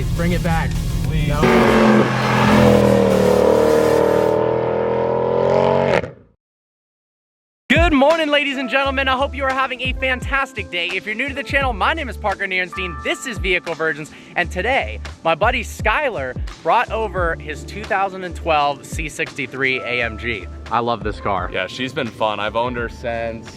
Please, bring it back. Please. No. Good morning, ladies and gentlemen. I hope you are having a fantastic day. If you're new to the channel, my name is Parker Nierenstein. This is Vehicle Virgins, and today, my buddy Skyler brought over his 2012 C63 Amg. I love this car. Yeah, she's been fun. I've owned her since,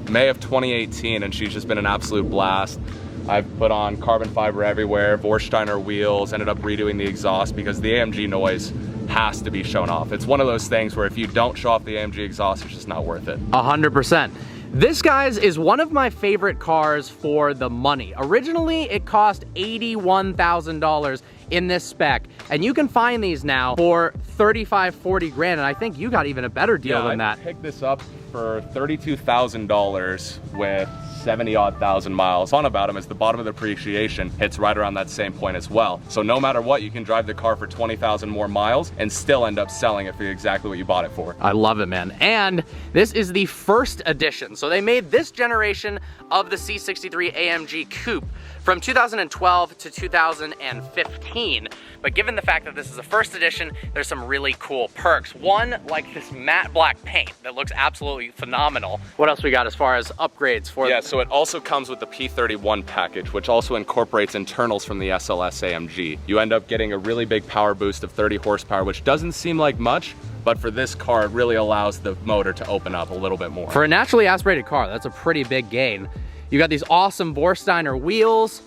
May of 2018, and she's just been an absolute blast. I've put on carbon fiber everywhere, Vorsteiner wheels, ended up redoing the exhaust because the AMG noise has to be shown off. It's one of those things where if you don't show off the AMG exhaust, it's just not worth it. 100%. This, guys, is one of my favorite cars for the money. Originally, it cost $81,000 in this spec, and you can find these now for 35, 40 grand, and I think you got even a better deal than that. I picked this up for $32,000 with 70-odd thousand miles. Fun about them is the bottom of the depreciation hits right around that same point as well. So no matter what, you can drive the car for 20,000 more miles and still end up selling it for exactly what you bought it for. I love it, man. And this is the first edition. So they made this generation of the C63 AMG Coupe from 2012 to 2015. But given the fact that this is the first edition, there's some really cool perks. One, like this matte black paint that looks absolutely phenomenal. What else we got as far as upgrades for? Yeah, so it also comes with the P31 package, which also incorporates internals from the SLS AMG. You end up getting a really big power boost of 30 horsepower, which doesn't seem like much, but for this car, it really allows the motor to open up a little bit more. For a naturally aspirated car, that's a pretty big gain. You got these awesome Vorsteiner wheels.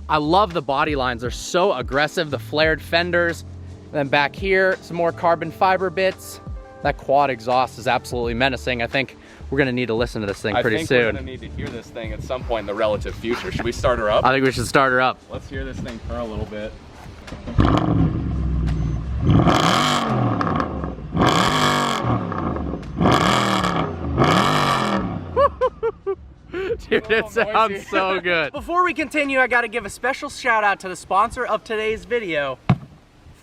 I love the body lines, they're so aggressive, the flared fenders. And then back here, some more carbon fiber bits. That quad exhaust is absolutely menacing. I think we're gonna need to listen to this thing pretty soon. We're gonna need to hear this thing at some point in the relative future. Should we start her up? I think we should start her up. Let's hear this thing purr a little bit. Dude, it sounds so good. Before we continue, I gotta give a special shout out to the sponsor of today's video,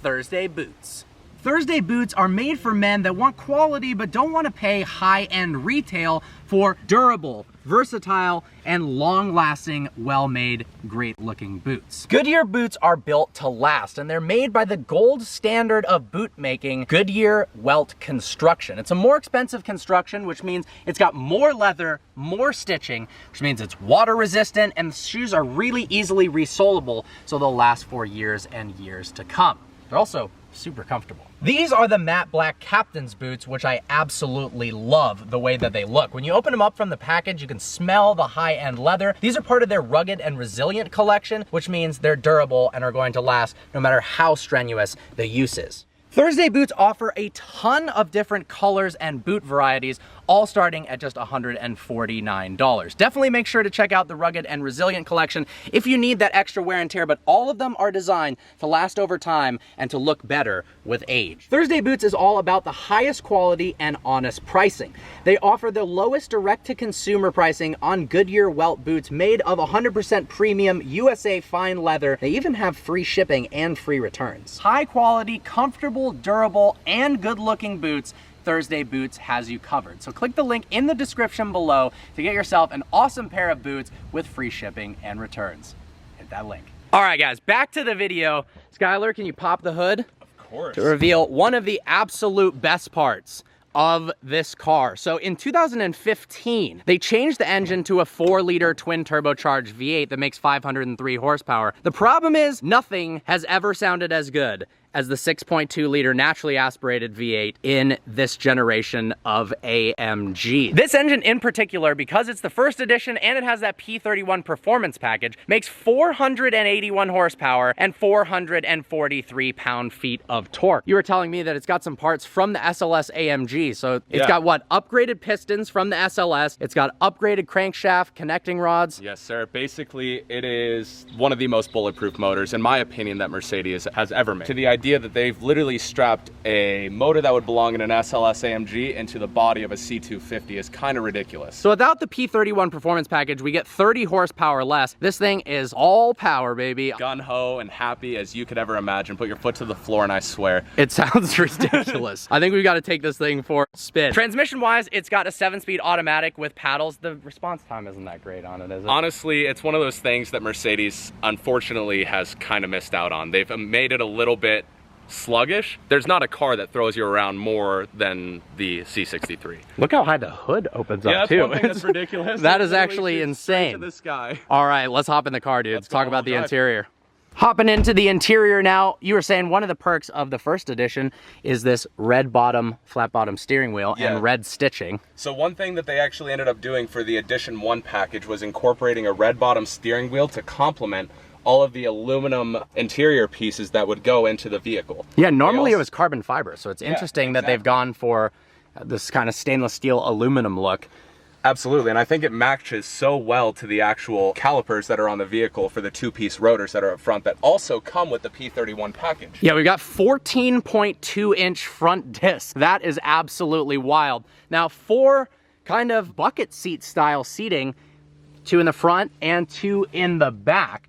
Thursday Boots. Thursday Boots are made for men that want quality but don't want to pay high-end retail for durable, versatile, and long-lasting, well-made, great-looking boots. Goodyear boots are built to last, and they're made by the gold standard of boot making, Goodyear Welt Construction. It's a more expensive construction, which means it's got more leather, more stitching, which means it's water resistant, and the shoes are really easily resolable, so they'll last for years and years to come. They're also super comfortable. These are the matte black captain's boots, which I absolutely love the way that they look. When you open them up from the package, you can smell the high-end leather. These are part of their rugged and resilient collection, which means they're durable and are going to last no matter how strenuous the use is. Thursday Boots offer a ton of different colors and boot varieties, all starting at just $149. Definitely make sure to check out the Rugged and Resilient collection if you need that extra wear and tear, but all of them are designed to last over time and to look better with age. Thursday Boots is all about the highest quality and honest pricing. They offer the lowest direct-to-consumer pricing on Goodyear Welt boots made of 100% premium USA fine leather. They even have free shipping and free returns. High quality, comfortable, durable, and good-looking boots. Thursday Boots has you covered. So click the link in the description below to get yourself an awesome pair of boots with free shipping and returns. Hit that link. All right, guys, back to the video. Skyler, can you pop the hood? Of course. To reveal one of the absolute best parts of this car. So in 2015, they changed the engine to a 4-liter twin turbocharged V8 that makes 503 horsepower. The problem is nothing has ever sounded as good as the 6.2 liter naturally aspirated V8 in this generation of AMG. This engine in particular, because it's the first edition and it has that P31 performance package, makes 481 horsepower and 443 pound-feet of torque. You were telling me that it's got some parts from the SLS AMG, so it's got what? Upgraded pistons from the SLS, it's got upgraded crankshaft, connecting rods. Yes, sir. Basically, it is one of the most bulletproof motors, in my opinion, that Mercedes has ever made. To the idea idea that they've literally strapped a motor that would belong in an SLS AMG into the body of a C250 is kind of ridiculous. So without the P31 performance package, we get 30 horsepower less. This thing is all power, baby. Gun-ho and happy as you could ever imagine. Put your foot to the floor and I swear. It sounds ridiculous. I think we've got to take this thing for a spin. Transmission-wise, it's got a 7-speed automatic with paddles. The response time isn't that great on it, is it? Honestly, it's one of those things that Mercedes, unfortunately, has kind of missed out on. They've made it a little bit sluggish. There's not a car that throws you around more than the C63. Look how high the hood opens up, too. Yeah, That's ridiculous. That is actually insane. To the sky. All right, let's hop in the car, dude. Let's talk about the interior. Hopping into the interior now, you were saying one of the perks of the first edition is this red bottom, flat bottom steering wheel and red stitching. So one thing that they actually ended up doing for the Edition 1 package was incorporating a red bottom steering wheel to complement all of the aluminum interior pieces that would go into the vehicle. Yeah, normally it was carbon fiber, so it's interesting that they've gone for this kind of stainless steel aluminum look. Absolutely, and I think it matches so well to the actual calipers that are on the vehicle for the two-piece rotors that are up front that also come with the P31 package. Yeah, we got 14.2-inch front discs. That is absolutely wild. Now, 4 kind of bucket seat style seating, 2 in the front and 2 in the back.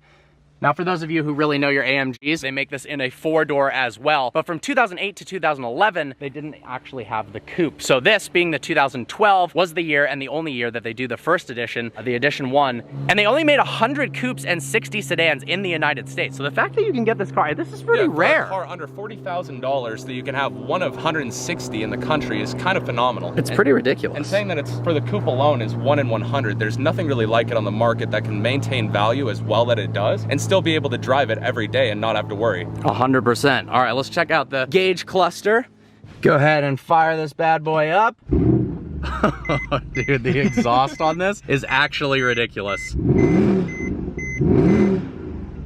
Now, for those of you who really know your AMGs, they make this in a 4-door as well. But from 2008 to 2011, they didn't actually have the coupe. So this, being the 2012, was the year and the only year that they do the first edition, the Edition 1. And they only made 100 coupes and 60 sedans in the United States. So the fact that you can get this car, this is pretty rare. For a car under $40,000 that you can have one of 160 in the country is kind of phenomenal. It's pretty ridiculous. And saying that it's for the coupe alone is 1 in 100. There's nothing really like it on the market that can maintain value as well that it does and still be able to drive it every day and not have to worry. 100%. All right, let's check out the gauge cluster. Go ahead and fire this bad boy up. Dude, the exhaust on this is actually ridiculous.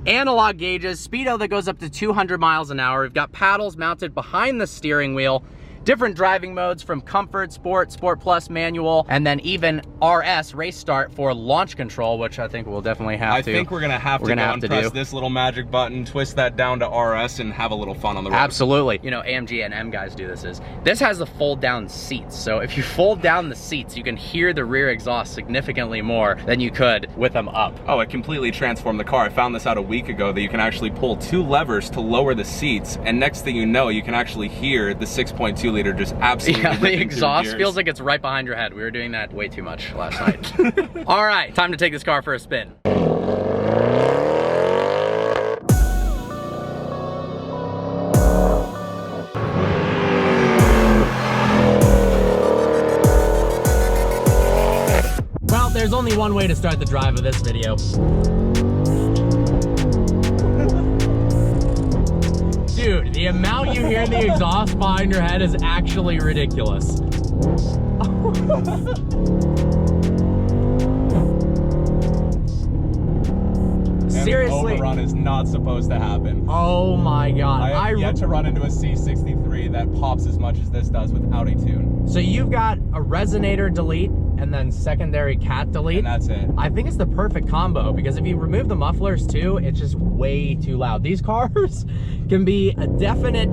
Analog gauges, speedo that goes up to 200 miles an hour. We've got paddles mounted behind the steering wheel. Different driving modes from Comfort, Sport, Sport Plus, Manual, and then even RS, Race Start, for launch control, which I think we'll definitely have to. I think we're gonna have to press this little magic button, twist that down to RS, and have a little fun on the road. Absolutely. You know, AMG and M guys do this has the fold down seats. So if you fold down the seats, you can hear the rear exhaust significantly more than you could with them up. Oh, it completely transformed the car. I found this out a week ago that you can actually pull 2 levers to lower the seats, and next thing you know, you can actually hear the 6.2 liter just absolutely the exhaust feels like it's right behind your head. We were doing that way too much last night. All right, time to take this car for a spin. Well, there's only one way to start the drive of this video. Dude, the amount you hear the exhaust behind your head is actually ridiculous. Seriously. Overrun is not supposed to happen. Oh my God. I have yet to run into a C63 that pops as much as this does without a tune. So you've got a resonator delete and then secondary cat delete. And that's it. I think it's the perfect combo because if you remove the mufflers too, it's just way too loud. These cars can be a definite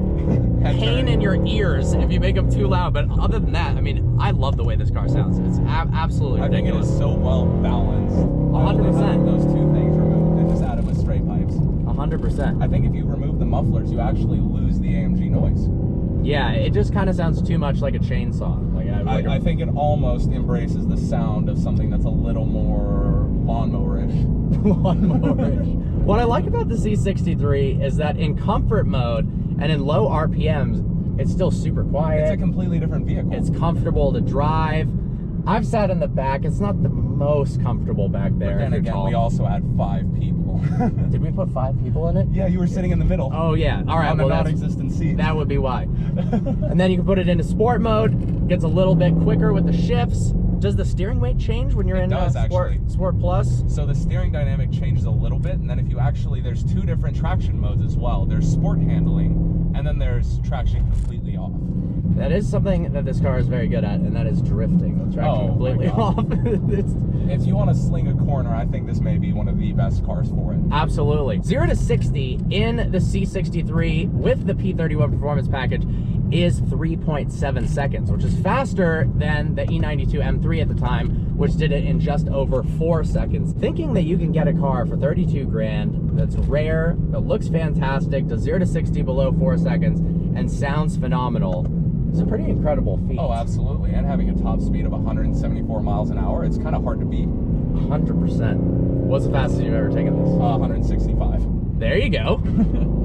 pain in your ears if you make them too loud. But other than that, I mean, I love the way this car sounds. It's absolutely ridiculous. I think it is so well balanced. 100%. Those two things removed and just added with straight pipes. 100%. I think if you remove the mufflers, you actually lose the AMG noise. Yeah, it just kind of sounds too much like a chainsaw. I think it almost embraces the sound of something that's a little more lawnmower-ish. Lawnmower-ish. What I like about the C63 is that in comfort mode and in low RPMs, it's still super quiet. It's a completely different vehicle. It's comfortable to drive. I've sat in the back. It's not the most comfortable back there. But then again, we also had 5 people. Did we put 5 people in it? Yeah, you were sitting in the middle. Oh yeah, all right. On the non-existent seat. That would be why. And then you can put it into sport mode. Gets a little bit quicker with the shifts. Does the steering weight change when you're in Sport Plus? So the steering dynamic changes a little bit, and then if you actually, there's two different traction modes as well. There's sport handling, and then there's traction completely off. That is something that this car is very good at, and that is drifting. The traction completely off. If you want to sling a corner, I think this may be one of the best cars for it. Absolutely. 0 to 60 in the C63 with the P31 performance package is 3.7 seconds, which is faster than the E92 M3 at the time, which did it in just over 4 seconds. Thinking that you can get a car for 32 grand that's rare, that looks fantastic, does 0 to 60 below 4 seconds, and sounds phenomenal, it's a pretty incredible feat. Oh, absolutely. And having a top speed of 174 miles an hour, it's kind of hard to beat. 100%. What's the fastest you've ever taken this? 165. There you go.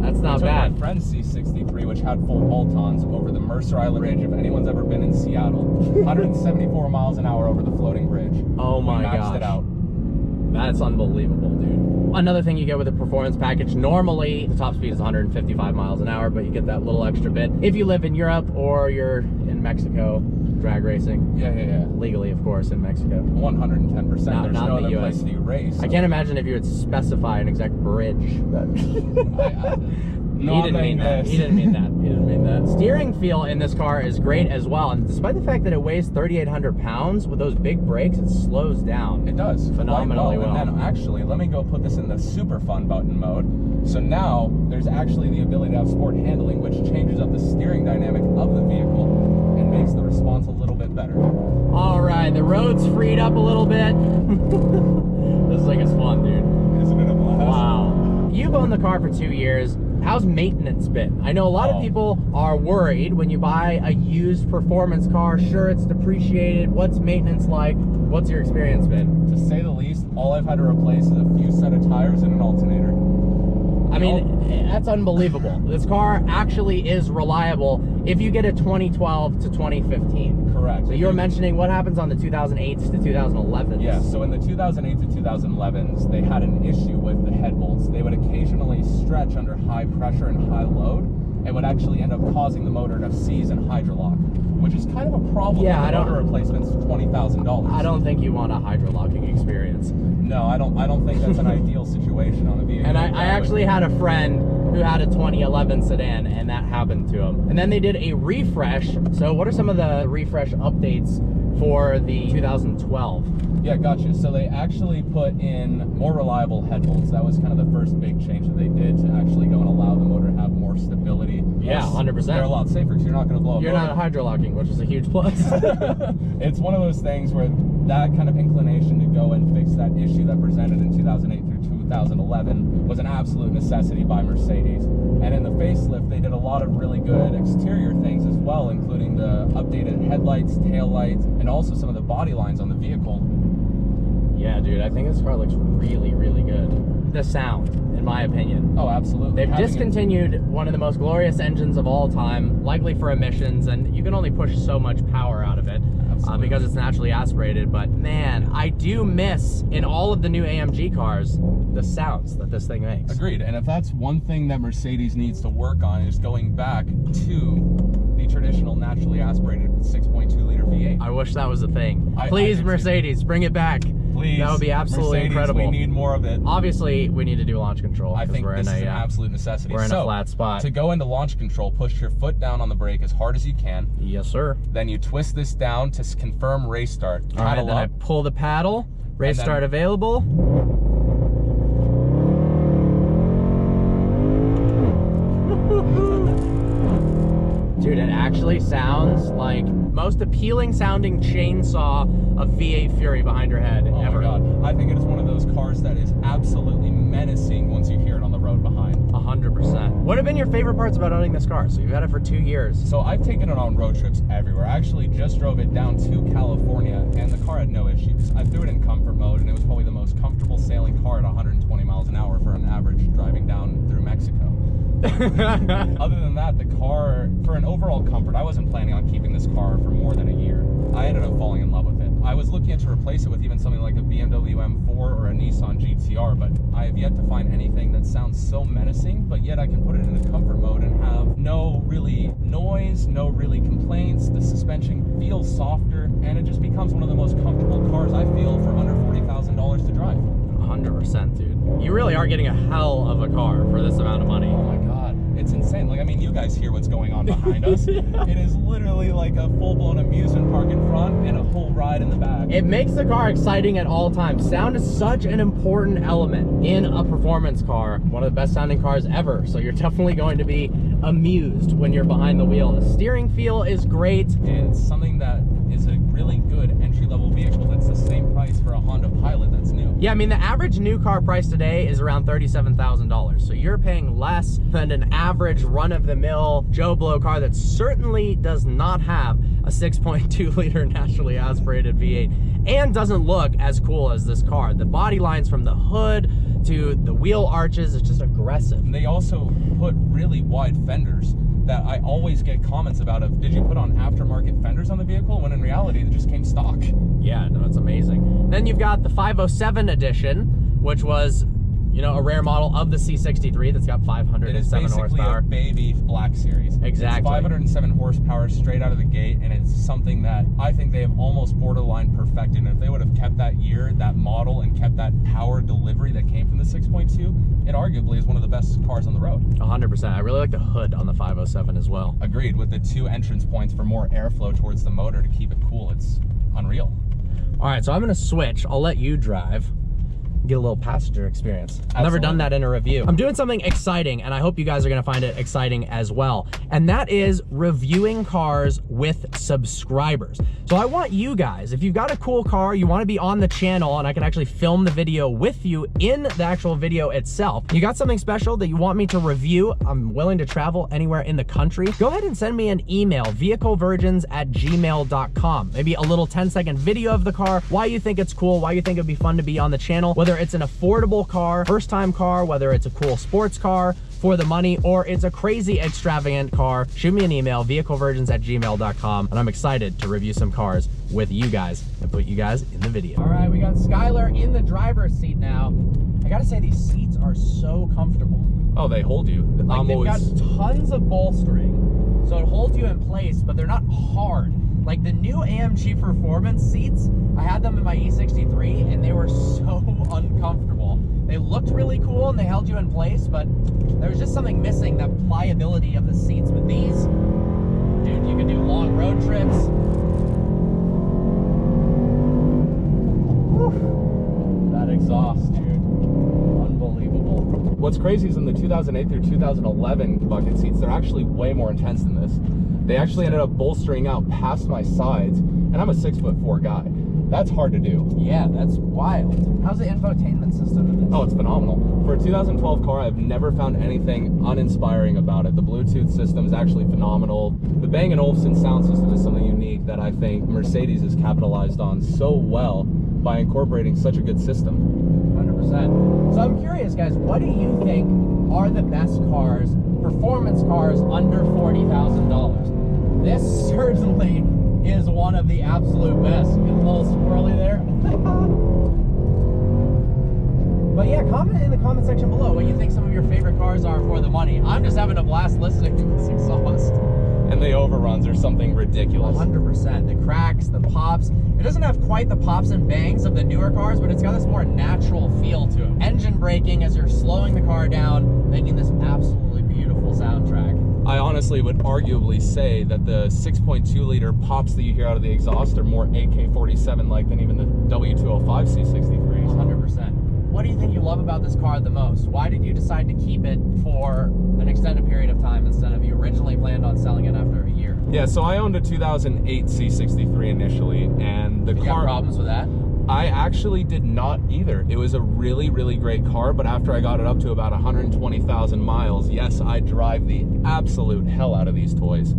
That's not bad. My friend's C63, which had full bolt-ons over the Mercer Island Bridge. If anyone's ever been in Seattle, 174 miles an hour over the floating bridge. Oh my gosh. We maxed it out. That's unbelievable, dude. Another thing you get with the performance package, normally the top speed is 155 miles an hour, but you get that little extra bit if you live in Europe or you're in Mexico drag racing. Yeah. Legally, of course, in Mexico. 110%. There's not no in the other US. place to race. I can't imagine if you would specify an exact bridge. That He didn't mean that. He didn't mean that. He didn't mean that. Steering feel in this car is great as well. And despite the fact that it weighs 3,800 pounds, with those big brakes, it slows down. It does. Phenomenally well. And then actually, let me go put this in the super fun button mode. So now there's actually the ability to have sport handling, which changes up the steering dynamic of the vehicle and makes the response a little bit better. All right, the road's freed up a little bit. This thing is fun, dude. Isn't it a blast? Wow. You've owned the car for 2 years. How's maintenance been? I know a lot of people are worried when you buy a used performance car. Sure, it's depreciated. What's maintenance like? What's your experience been? To say the least, all I've had to replace is a few set of tires and an alternator. I mean, that's unbelievable. This car actually is reliable if you get a 2012 to 2015. Correct. So you were mentioning what happens on the 2008s to 2011s. Yeah, so in the 2008 to 2011s, they had an issue with the head bolts. They would occasionally stretch under high pressure and high load, and would actually end up causing the motor to seize and hydrolock, which is kind of a problem. Yeah, when the motor replacement's $20,000. I don't think you want a hydrolocking experience. No, I don't think that's an ideal situation on a vehicle. And I actually had a friend who had a 2011 sedan, and that happened to him. And then they did a refresh. So what are some of the refresh updates for the 2012? Yeah, gotcha. So they actually put in more reliable head bolts. That was kind of the first big change that they did to actually go and allow the motor to have more stability. Yeah, 100%. They're a lot safer because you're not going to blow up. You're not hydrolocking, which is a huge plus. It's one of those things where that kind of inclination to go and fix that issue that presented in 2008 through 2011 was an absolute necessity by Mercedes. And in the facelift, they did a lot of really good exterior things as well, including the updated headlights, taillights, and also some of the body lines on the vehicle. Yeah, dude, I think this car looks really, really good. The sound, in my opinion. Oh, absolutely. They've discontinued one of the most glorious engines of all time, likely for emissions, and you can only push so much power out of it because it's naturally aspirated. But man, I do miss, in all of the new AMG cars, the sounds that this thing makes. Agreed. And if that's one thing that Mercedes needs to work on, is going back to the traditional naturally aspirated 6.2 liter V8. I wish that was a thing. Please, Mercedes, bring it back. Please. That would be absolutely Mercedes, incredible. We need more of it. Obviously, we need to do launch control. I think this is an absolute necessity. We're in a flat spot. To go into launch control, push your foot down on the brake as hard as you can. Yes, sir. Then you twist this down to confirm race start. All right, then I pull the paddle. Race start available. Dude, it actually sounds like most appealing sounding chainsaw of V8 Fury behind your head ever. Oh my God. I think it is one of those cars that is absolutely menacing once you hear it on the road behind. 100%. What have been your favorite parts about owning this car? So you've had it for 2 years. So I've taken it on road trips everywhere. I actually just drove it down to California, and the car had no issues. I threw it in comfort mode, and it was probably the most comfortable sailing car at 120 miles an hour for an average driving down through Mexico. Other than that, the car, for an overall comfort, I wasn't planning on keeping this car for more than a year. I ended up falling in love with it. I was looking to replace it with even something like a BMW M4 or a Nissan GTR, but I have yet to find anything that sounds so menacing, but yet I can put it in the comfort mode and have No really noise, no really complaints. The suspension feels softer, and it just becomes one of the most comfortable cars I feel for under $40,000 to drive. 100%, dude. You really are getting a hell of a car for this amount of money. Oh my God, it's insane. Like, I mean, you guys hear what's going on behind us. It is literally like a full-blown amusement park in front and a whole ride in the back. It makes the car exciting at all times. Sound is such an important element in a performance car. One of the best sounding cars ever. So you're definitely going to be amused when you're behind the wheel. The steering feel is great. It's something that is a really good entry-level vehicle that's the same price for a Honda Pilot that's new. Yeah, I mean, the average new car price today is around $37,000. So you're paying less than an average run-of-the-mill Joe Blow car that certainly does not have a 6.2 liter naturally aspirated V8 and doesn't look as cool as this car. The body lines from the hood to the wheel arches is just aggressive. And they also put really wide fenders that I always get comments about of, did you put on aftermarket fenders on the vehicle? When in reality, it just came stock. Yeah, no, it's amazing. Then you've got the 507 edition, which was, you know, a rare model of the C63 that's got 507 horsepower. It is basically a baby Black Series. Exactly. It's 507 horsepower straight out of the gate, and it's something that I think they have almost borderline perfected. And if they would have kept that year, that model, and kept that power delivery that came from the 6.2, it arguably is one of the best cars on the road. 100%. I really like the hood on the 507 as well. Agreed, with the 2 entrance points for more airflow towards the motor to keep it cool. It's unreal. All right, so I'm gonna switch. I'll let you drive. Get a little passenger experience. I've never done that in a review. I'm doing something exciting, and I hope you guys are gonna find it exciting as well. And that is reviewing cars with subscribers. So I want you guys, if you've got a cool car, you wanna be on the channel, and I can actually film the video with you in the actual video itself. You got something special that you want me to review, I'm willing to travel anywhere in the country, go ahead and send me an email, vehiclevirgins@gmail.com. Maybe a little 10-second video of the car, why you think it's cool, why you think it'd be fun to be on the channel, whether it's an affordable car, first-time car, whether it's a cool sports car for the money, or it's a crazy extravagant car, shoot me an email, vehiclevirgins@gmail.com, and I'm excited to review some cars with you guys and put you guys in the video. All right, we got Skylar in the driver's seat now. I gotta say, these seats are so comfortable. Oh, they hold you. Like, they've got tons of bolstering, so it holds you in place, but they're not hard. Like the new AMG Performance seats, I had them in my E63, and they were so uncomfortable. They looked really cool and they held you in place, but there was just something missing, that pliability of the seats. With these, dude, you can do long road trips. Whew. That exhaust, dude. Unbelievable. What's crazy is in the 2008 through 2011 bucket seats, they're actually way more intense than this. They actually ended up bolstering out past my sides, and I'm a 6'4" guy. That's hard to do. Yeah, that's wild. How's the infotainment system in this? Oh, it's phenomenal. For a 2012 car, I've never found anything uninspiring about it. The Bluetooth system is actually phenomenal. The Bang & Olufsen sound system is something unique that I think Mercedes has capitalized on so well by incorporating such a good system. 100%. So I'm curious, guys, what do you think are the best cars, performance cars, under $40,000? This certainly is one of the absolute best. Get a little swirly there. But yeah, comment in the comment section below what you think some of your favorite cars are for the money. I'm just having a blast listening to this exhaust. And the overruns are something ridiculous. 100%. The cracks, the pops. It doesn't have quite the pops and bangs of the newer cars, but it's got this more natural feel to it. Engine braking as you're slowing the car down, making this absolutely beautiful soundtrack. I honestly would arguably say that the 6.2 liter pops that you hear out of the exhaust are more AK-47 like than even the W205 C63. 100%. What do you think you love about this car the most? Why did you decide to keep it for an extended period of time instead of you originally planned on selling it after a year? Yeah, so I owned a 2008 C63 initially, and the car... You got problems with that? I actually did not either. It was a really, really great car, but after I got it up to about 120,000 miles, yes, I drive the absolute hell out of these toys.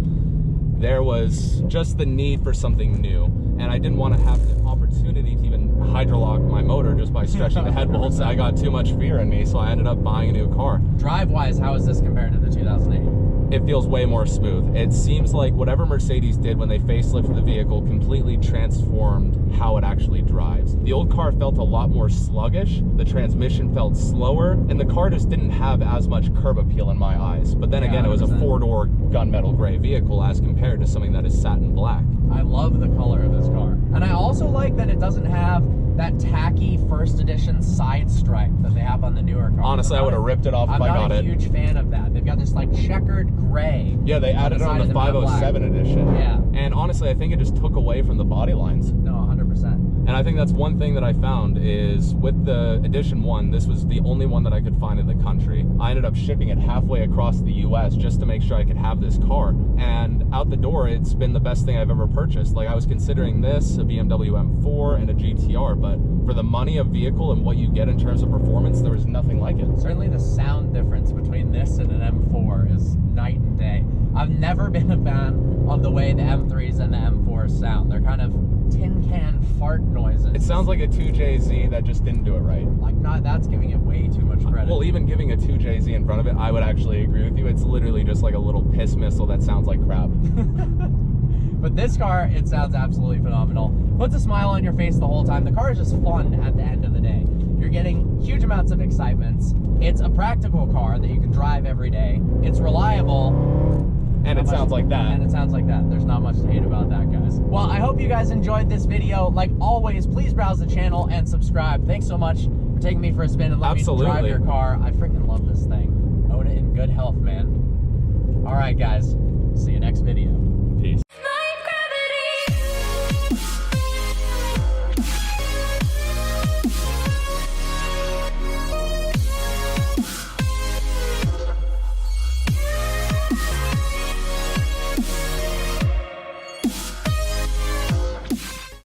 There was just the need for something new, and I didn't want to have the opportunity to even hydrolock my motor just by stretching the head bolts. I got too much fear in me, so I ended up buying a new car. Drive-wise, how is this compared to the 2008? it feels way more smooth. It seems like whatever Mercedes did when they facelifted the vehicle completely transformed how it actually drives. The old car felt a lot more sluggish, the transmission felt slower, and the car just didn't have as much curb appeal in my eyes. But then again, 100%. It was a four-door gunmetal gray vehicle as compared to something that is satin black. I love the color of this car. And I also like that it doesn't have that tacky first edition side stripe that they have on the newer cars. Honestly, I would have ripped it off if I got it. I'm not a huge fan of that. They've got this like checkered gray. Yeah, they added it on the 507 edition. Yeah. And honestly, I think it just took away from the body lines. No, 100%. And I think that's one thing that I found is with the Edition 1, this was the only one that I could find in the country. I ended up shipping it halfway across the US just to make sure I could have this car. And out the door, it's been the best thing I've ever purchased. Like, I was considering this, a BMW M4 and a GTR, but for the money of vehicle and what you get in terms of performance, there was nothing like it. Certainly the sound difference between this and an M4 is night and day. I've never been a fan of the way the M3s and the M4s sound. They're kind of tin can fart noises. It sounds like a 2JZ that just didn't do it right. Like, not, that's giving it way too much credit. Well, even giving a 2JZ in front of it, I would actually agree with you. It's literally just like a little piss missile that sounds like crap. But this car, it sounds absolutely phenomenal. Puts a smile on your face the whole time. The car is just fun at the end of the day. You're getting huge amounts of excitement. It's a practical car that you can drive every day. It's reliable. And it sounds like that. And it sounds like that. There's not much to hate about that, guys. Well, I hope you guys enjoyed this video. Like always, please browse the channel and subscribe. Thanks so much for taking me for a spin and letting me drive your car. I freaking love this thing. Own it in good health, man. All right, guys. See you next video. Peace.